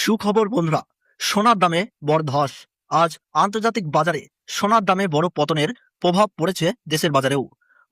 সুখবর বন্ধুরা, সোনার দামে বড় ধস। আজ আন্তর্জাতিক বাজারে সোনার দামে বড় পতনের প্রভাব পড়েছে দেশের বাজারেও।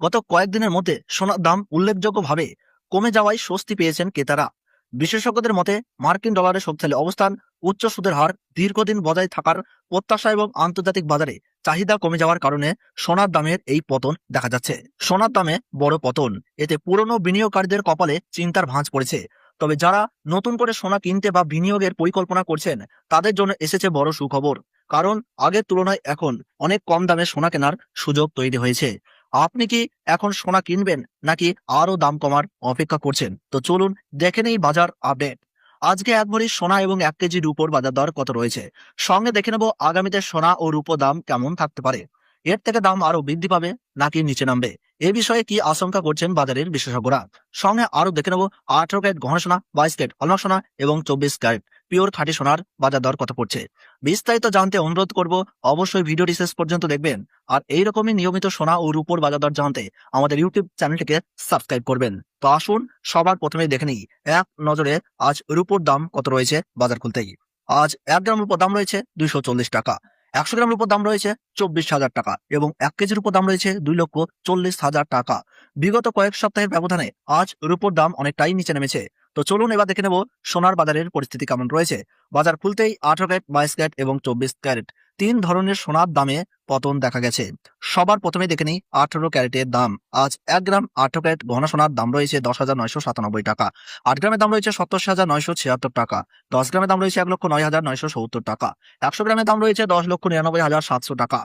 গত কয়েকদিনের মধ্যে সোনার দাম উল্লেখযোগ্যভাবে কমে যাওয়ায় স্বস্তি পেয়েছেন ক্রেতারা। বিশেষজ্ঞদের মতে মার্কিন ডলারের শক্তিশালী অবস্থান, উচ্চ সুদের হার দীর্ঘদিন বজায় থাকার প্রত্যাশা এবং আন্তর্জাতিক বাজারে চাহিদা কমে যাওয়ার কারণে সোনার দামের এই পতন দেখা যাচ্ছে। সোনার দামে বড় পতন, এতে পুরনো বিনিয়োগকারীদের কপালে চিন্তার ভাঁজ পড়েছে। তবে যারা নতুন করে সোনা কিনতে বা বিনিয়োগের পরিকল্পনা করছেন তাদের জন্য এসেছে বড় সুখবর। কারণ আগের তুলনায় এখন অনেক কম দামে সোনা কেনার সুযোগ তৈরি হয়েছে। আপনি কি এখন সোনা কিনবেন নাকি আরো দাম কমার অপেক্ষা করছেন? তো চলুন দেখে নেই বাজার আপডেট। আজকে এক ভরি সোনা এবং 1 কেজি রূপোর বাজার দর কত রয়েছে, সঙ্গে দেখে নেব আগামীতে সোনা ও রূপো দাম কেমন থাকতে পারে। এর থেকে দাম আরো বৃদ্ধি পাবে নাকি নিচে নামবে, এ বিষয়ে কি আশঙ্কা করছেন বাজারের বিশেষজ্ঞরা। সঙ্গে আরো দেখে নেব 18 ক্যারেট গহনা সোনা, 22 ক্যারেট হলমার্ক সোনা এবং 24 ক্যারেট পিওর খাঁটি সোনার বাজার দর কত পড়ছে। বিস্তারিত জানতে অনুরোধ করব অবশ্যই ভিডিওটি শেষ পর্যন্ত দেখবেন। আর এইরকমই নিয়মিত সোনা ও রূপোর বাজার দর জানতে আমাদের ইউটিউব চ্যানেলটিকে সাবস্ক্রাইব করবেন। তো আসুন সবার প্রথমে দেখে নিই এক নজরে আজ রূপোর দাম কত রয়েছে বাজার খুলতেই। আজ 1 গ্রাম রূপোর দাম রয়েছে 240 টাকা, 100 গ্রাম রূপোর দাম রয়েছে 24,000 টাকা এবং 1 কেজির উপর দাম রয়েছে 2,40,000 টাকা। বিগত কয়েক সপ্তাহের ব্যবধানে আজ রূপোর দাম অনেকটাই নিচে নেমেছে। তো চলুন এবার দেখে নেব সোনার বাজারের পরিস্থিতি কেমন রয়েছে। বাজার খুলতেই 18 ক্যারেট, 22 ক্যারেট এবং 24 ক্যারেট তিন ধরনের সোনার দামে পতন দেখা গেছে। সবার প্রথমে দেখে নিই 18 ক্যারেটের দাম। আজ 1 গ্রাম 18 ক্যারেট গহনা সোনার দাম রয়েছে 10,997 টাকা, 8 গ্রামের দাম রয়েছে 87,976 টাকা, 10 গ্রামের দাম রয়েছে 1,09,970 টাকা, 100 গ্রামের দাম রয়েছে 10,99,700 টাকা।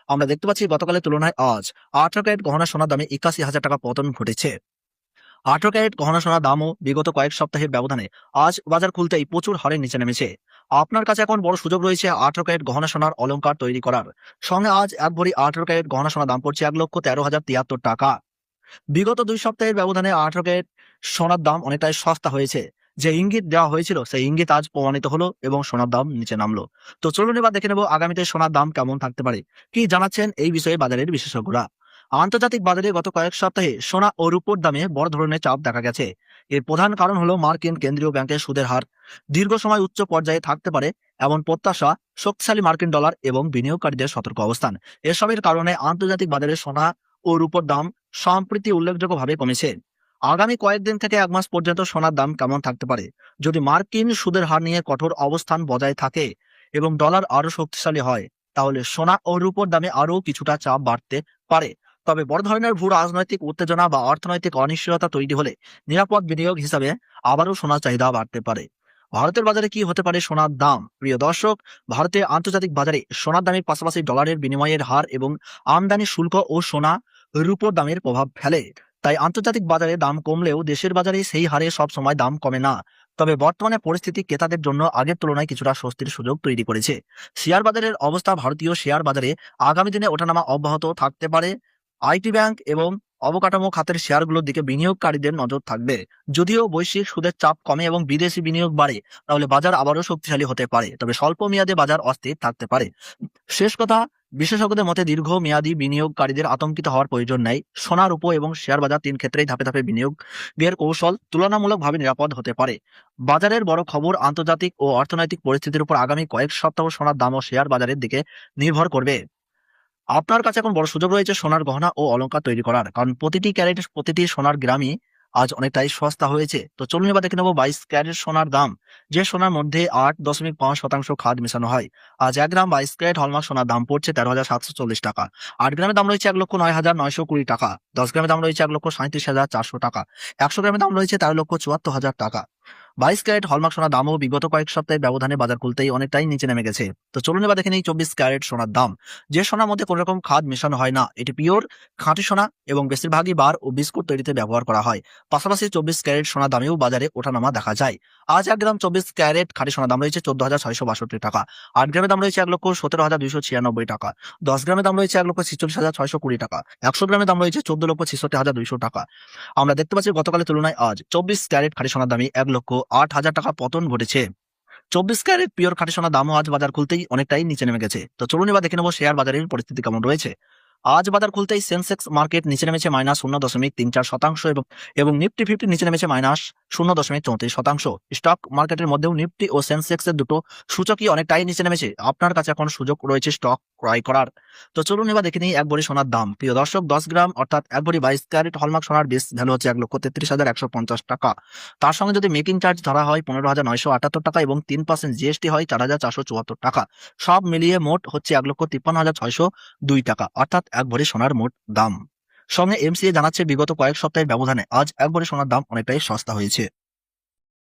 আমরা দেখতে পাচ্ছি গতকালের তুলনায় আজ 18 ক্যারেট গহনা সোনার দামে 81,000 টাকা পতন ঘটেছে। 18 ক্যারেট গহনা সোনার দামও বিগত কয়েক সপ্তাহের ব্যবধানে আজ বাজার খুলতেই প্রচুর হারে নিচে নেমেছে। আপনার কাছে এখন বড় সুযোগ রয়েছে 18 ক্যারেট গহনা সোনার অলংকার তৈরি করার। সঙ্গে আজ এক ভরি 18 ক্যারেট গহনা সোনার দাম পড়ছে 1,13,073 টাকা। বিগত 2 সপ্তাহের ব্যবধানে 18 ক্যারেট সোনার দাম অনেকটাই সস্তা হয়েছে। যে ইঙ্গিত দেওয়া হয়েছিল সেই ইঙ্গিত আজ প্রমাণিত হলো এবং সোনার দাম নিচে নামলো। তো চলুন এবার দেখে নেব আগামীতে সোনার দাম কেমন থাকতে পারে। কি জানাচ্ছেন এই বিষয়ে বাজারের বিশেষজ্ঞরা। আন্তর্জাতিক বাজারে গত কয়েক সপ্তাহে সোনা ও রূপোর দামে বড় ধরনের চাপ দেখা গেছে। এর প্রধান কারণ হলো মার্কিন কেন্দ্রীয় ব্যাংকের সুদের হার দীর্ঘ সময় উচ্চ পর্যায়ে থাকতে পারে এমন প্রত্যাশা, শক্তিশালী মার্কিন ডলার এবং বিনিয়োগকারীদের সতর্ক অবস্থান। এসবের কারণে আন্তর্জাতিক বাজারে সোনা ও রূপোর দাম সম্প্রতি উল্লেখযোগ্যভাবে কমেছে। আগামী কয়েকদিন থেকে 1 মাস পর্যন্ত সোনার দাম কেমন থাকতে পারে। যদি মার্কিন সুদের হার নিয়ে কঠোর অবস্থান বজায় থাকে এবং ডলার আরো শক্তিশালী হয়, তাহলে সোনা ও রূপোর দামে আরো কিছুটা চাপ বাড়তে পারে। তবে বড় ধরনের ভূ রাজনৈতিক উত্তেজনা বা অর্থনৈতিক অনিশ্চয়তা তৈরি হলে নিরাপদ বিনিয়োগ হিসাবে আবারও সোনার চাহিদা বাড়তে পারে। ভারতের বাজারে কি হতে পারে সোনার দাম? প্রিয় দর্শক, ভারতে আন্তর্জাতিক বাজারে সোনার দামের পাশাপাশি ডলারের বিনিময়ের হার এবং আমদানি শুল্ক ও সোনা রূপোর দামের প্রভাব ফেলে। তাই আন্তর্জাতিক বাজারে দাম কমলেও দেশের বাজারে সেই হারে সব সময় দাম কমে না। তবে বর্তমানে পরিস্থিতি ক্রেতাদের জন্য আগের তুলনায় কিছুটা স্বস্তির সুযোগ তৈরি করেছে। শেয়ার বাজারের অবস্থা। ভারতীয় শেয়ার বাজারে আগামী দিনে ওঠানামা অব্যাহত থাকতে পারে। আইটি ব্যাংক এবং অবকাঠামো খাতের শেয়ারগুলোর দিকে বিনিয়োগকারীদের নজর থাকবে। যদিও বৈশ্বিক সুদের চাপ কমে এবং বিদেশি বিনিয়োগ বাড়ে, তাহলে বাজার আবারও শক্তিশালী হতে পারে। তবে স্বল্প মেয়াদে বাজার অস্থির থাকতে পারে। শেষ কথা, বিশেষজ্ঞদের মতে দীর্ঘ মেয়াদী বিনিয়োগকারীদের আতঙ্কিত হওয়ার প্রয়োজন নেই। সোনার উপর এবং শেয়ার বাজার তিন ক্ষেত্রেই ধাপে ধাপে বিনিয়োগের কৌশল তুলনামূলকভাবে নিরাপদ হতে পারে। বাজারের বড় খবর আন্তর্জাতিক ও অর্থনৈতিক পরিস্থিতির উপর আগামী কয়েক সপ্তাহ সোনার দাম ও শেয়ার বাজারের দিকে নির্ভর করবে। আপনার কাছে এখন বড় সুযোগ রয়েছে সোনার গহনা ও অলংকার তৈরি করার, কারণ প্রতিটি ক্যারেট প্রতিটি সোনার গ্রামই আজ অনেকটাই সস্তা হয়েছে। তো চলুন এবার দেখে নেবো 22 ক্যারেট সোনার দাম। যে সোনার মধ্যে 8.5% খাদ মেশানো হয়। আজ 1 গ্রাম 22 ক্যারেট হলমার্ক সোনার দাম পড়ছে 13,740 টাকা, 8 গ্রামের দাম রয়েছে 1,09,920 টাকা, 10 গ্রামের দাম রয়েছে 1,37,400 টাকা, 100 গ্রামের দাম রয়েছে 13,74,000 টাকা। 22 ক্যারেট হলমার্ক সোনার দামও বিগত কয়েক সপ্তাহের ব্যবধানে বাজার খুলতেই অনেকটাই নিচে নেমে গেছে। তো চলুন এবার দেখে নিই 24 ক্যারেট সোনার দাম। যে সোনার মধ্যে কোনো রকম খাদ মেশানো হয় না, এটি পিওর খাঁটি সোনা এবং বেশিরভাগই বার ও বিস্কুট তৈরিতে ব্যবহার করা হয়। পাশাপাশি 24 ক্যারেট সোনার দামেও বাজারে ওঠানামা দেখা যায়। আজ 1 গ্রাম 24 ক্যারেট খাঁটি সোনার দাম রয়েছে 14,662 টাকা, 8 গ্রামের দাম রয়েছে 1,17,296 টাকা, 10 গ্রামের দাম রয়েছে 1,46,620 টাকা, 100 গ্রামের দাম রয়েছে 14,66,200 টাকা। আমরা দেখতে পাচ্ছি গতকালের তুলনায় আজ 24 ক্যারেট খাঁটি সোনার দামে 1,08,000 টাকা পতন ঘটেছে। 24 ক্যারেট পিওর খাঁটি সোনার দামও আজ বাজার খুলতেই অনেকটাই নিচে নেমে গেছে। তো চলুন এবার দেখে নেবো শেয়ার বাজারের পরিস্থিতি কেমন রয়েছে। আজ বাজার খুলতেই সেন্সেক্স মার্কেট নিচে নেমেছে -0.34% এবং নিফটি 50 নিচে নেমেছে -0.34%। স্টক মার্কেটের মধ্যেও নিফটি ও সেন্সেক্সের দুটো সূচকই অনেকটাই নিচে নেমেছে। আপনার কাছে এখন সুযোগ রয়েছে স্টক ক্রয় করার। তো চলুন এবার দেখে নিই এক ভরি সোনার দাম। প্রিয় দর্শক, 10 গ্রাম অর্থাৎ এক ভরি 22 ক্যারেট হলমার্ক সোনার বেস ভ্যালু হচ্ছে 1,33,150 টাকা। তার সঙ্গে যদি মেকিং চার্জ ধরা হয় 15,978 টাকা এবং 3% জিএসটি হয় 4,474 টাকা। সব মিলিয়ে মোট হচ্ছে 1,53,602 টাকা, অর্থাৎ এক ভরি সোনার মোট দাম। সঙ্গে এমসিএ জানাচ্ছে বিগত কয়েক সপ্তাহের ব্যবধানে আজ এক ভরি সোনার দাম অনেকটাই সস্তা হয়েছে।